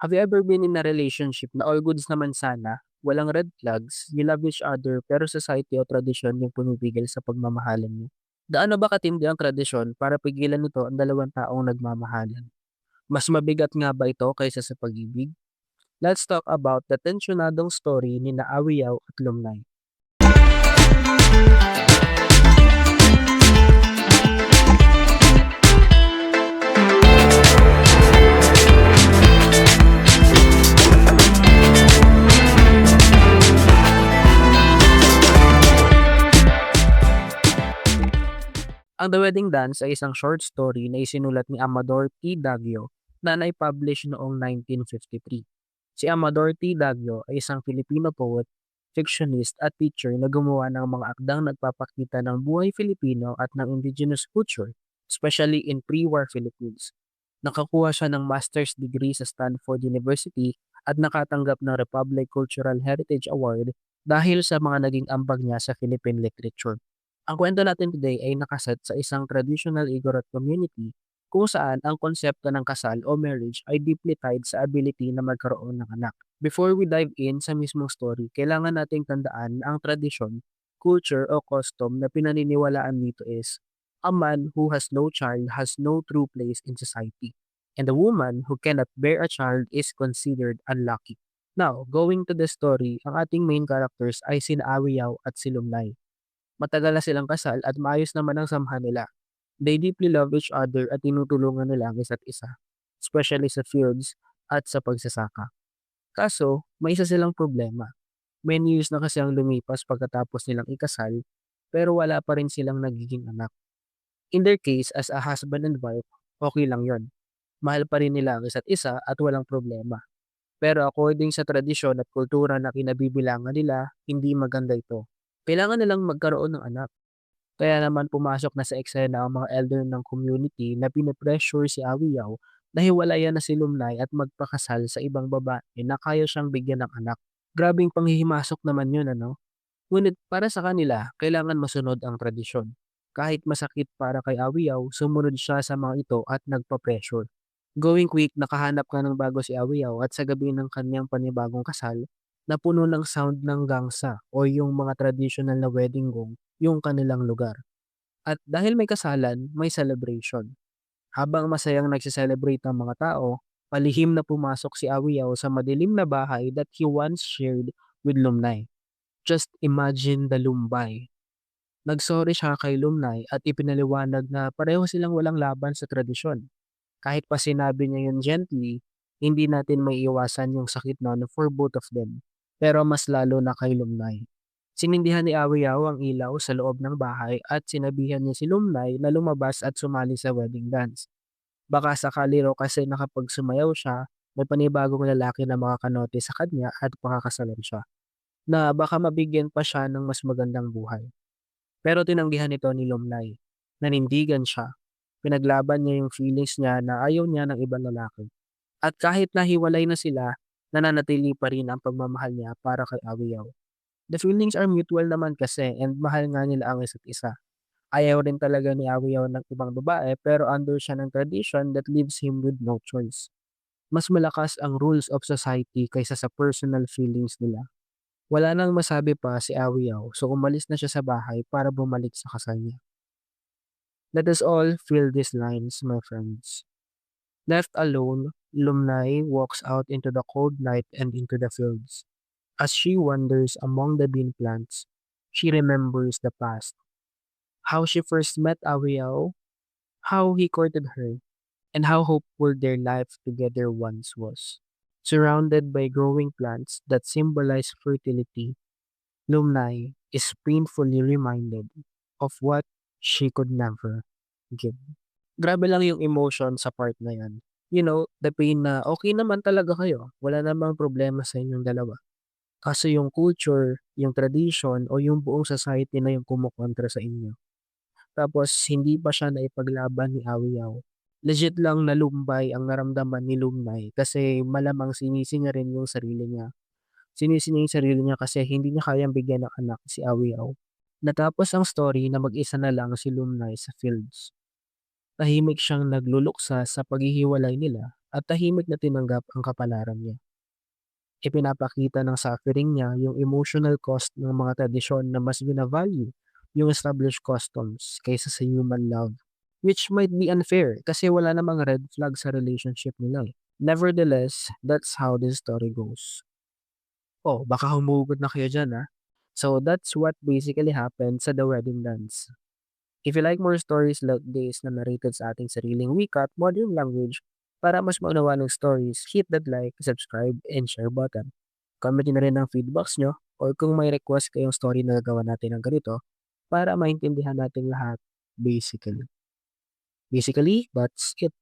Have you ever been in a relationship na all goods naman sana, walang red flags, you love each other pero society o tradisyon yung pumipigil sa pagmamahalan niyo? Gaano ba katindi ang tradisyon para pigilan nito ang dalawang taong nagmamahalan? Mas mabigat nga ba ito kaysa sa pag-ibig? Let's talk about the tensyonadong story ni na Awiyaw at Lumnay. Ang The Wedding Dance ay isang short story na isinulat ni Amador T. Daguio na nai-publish noong 1953. Si Amador T. Daguio ay isang Filipino poet, fictionist at teacher na gumawa ng mga akdang nagpapakita ng buhay Filipino at ng indigenous culture, especially in pre-war Philippines. Nakakuha siya ng master's degree sa Stanford University at nakatanggap ng Republic Cultural Heritage Award dahil sa mga naging ambag niya sa Philippine literature. Ang kwento natin today ay nakaset sa isang traditional Igorot community kung saan ang konsepto ng kasal o marriage ay deeply tied sa ability na magkaroon ng anak. Before we dive in sa mismong story, kailangan nating tandaan na ang tradisyon, culture o custom na pinaniniwalaan dito is a man who has no child has no true place in society, and a woman who cannot bear a child is considered unlucky. Now, going to the story, ang ating main characters ay si Awiyaw at si Lumlay. Matagal na silang kasal at maayos naman ang samahan nila. They deeply love each other at tinutulungan nila ang isa't isa, especially sa fields at sa pagsasaka. Kaso, may isa silang problema. Many years na kasi ang lumipas pagkatapos nilang ikasal, pero wala pa rin silang nagiging anak. In their case, as a husband and wife, okay lang yon. Mahal pa rin nila ang isa't isa at walang problema. Pero according sa tradisyon at kultura na kinabibilangan nila, hindi maganda ito. Kailangan nilang magkaroon ng anak. Kaya naman pumasok na sa eksena ang mga elder ng community na pinipressure si Awiyaw na hiwalayan na si Lumnay at magpakasal sa ibang babae na kaya siyang bigyan ng anak. Grabing panghihimasok naman yun, ano? Ngunit para sa kanila, kailangan masunod ang tradisyon. Kahit masakit para kay Awiyaw, sumunod siya sa mga ito at nagpa-pressure. Going quick, nakahanap ka ng bago si Awiyaw at sa gabi ng kanyang panibagong kasal, napuno ng sound ng gangsa o yung mga traditional na wedding gong yung kanilang lugar. At dahil may kasalan, may celebration. Habang masayang nagse-celebrate ang mga tao, palihim na pumasok si Awiyaw sa madilim na bahay that he once shared with Lumnay. Just imagine the Lumbay. Nagsorry siya kay Lumnay at ipinaliwanag na pareho silang walang laban sa tradisyon. Kahit pa sinabi niya yun gently, hindi natin may iwasan yung sakit nun for both of them. Pero mas lalo na kay Lumnay. Sinindihan ni Awiyaw ang ilaw sa loob ng bahay at sinabihan niya si Lumnay na lumabas at sumali sa wedding dance. Baka sakali raw kasi na kapag sumayaw siya, may panibagong lalaki na makakanote sa kanya at pakakasalan siya. Na baka mabigyan pa siya ng mas magandang buhay. Pero tinanggihan nito ni Lumlay. Nanindigan siya. Pinaglaban niya yung feelings niya na ayaw niya ng ibang lalaki. At kahit nahiwalay na sila, nananatili pa rin ang pagmamahal niya para kay Awiyaw. The feelings are mutual naman kasi and mahal nga nila ang isa't isa. Ayaw rin talaga ni Awiyaw ng ibang babae pero under siya ng tradition that leaves him with no choice. Mas malakas ang rules of society kaysa sa personal feelings nila. Wala nang masabi pa si Awiyaw so umalis na siya sa bahay para bumalik sa kasal niya. Let us all feel these lines, my friends. Left alone, Lumnay walks out into the cold night and into the fields. As she wanders among the bean plants, she remembers the past. How she first met Awiyaw, how he courted her, and how hopeful their life together once was. Surrounded by growing plants that symbolize fertility, Lumnay is painfully reminded of what she could never give. Grabe lang yung emotion sa part na yan. You know, the pain na okay naman talaga kayo. Wala namang problema sa inyong dalawa. Kaso yung culture, yung tradition, o yung buong society na yung kumukontra sa inyo. Tapos hindi pa siya naipaglaban ni Awiyaw. Legit lang nalumbay ang naramdaman ni Lumnay kasi malamang sinisi niya rin yung sarili niya. Sinisi niya yung sarili niya kasi hindi niya kayang bigyan ng anak si Awiyaw. Natapos ang story na mag-isa na lang si Lumnay sa fields. Tahimik siyang nagluluksa sa paghihiwalay nila at tahimik na tinanggap ang kapalaran niya. Ipinapakita ng suffering niya yung emotional cost ng mga tradisyon na mas bina-value yung established customs kaysa sa human love, which might be unfair kasi wala namang red flag sa relationship nila, eh. Nevertheless, that's how this story goes. Oh, baka humugot na kayo diyan, So that's what basically happened sa The Wedding Dance. If you like more stories like this na narrated sa ating sariling wika at modern language, para mas maunawaan ng stories, hit that like, subscribe, and share button. Comment nyo na rin ang feedbacks nyo or kung may request kayong story na gagawa natin ng ganito para maintindihan natin lahat basically. Basically, that's it.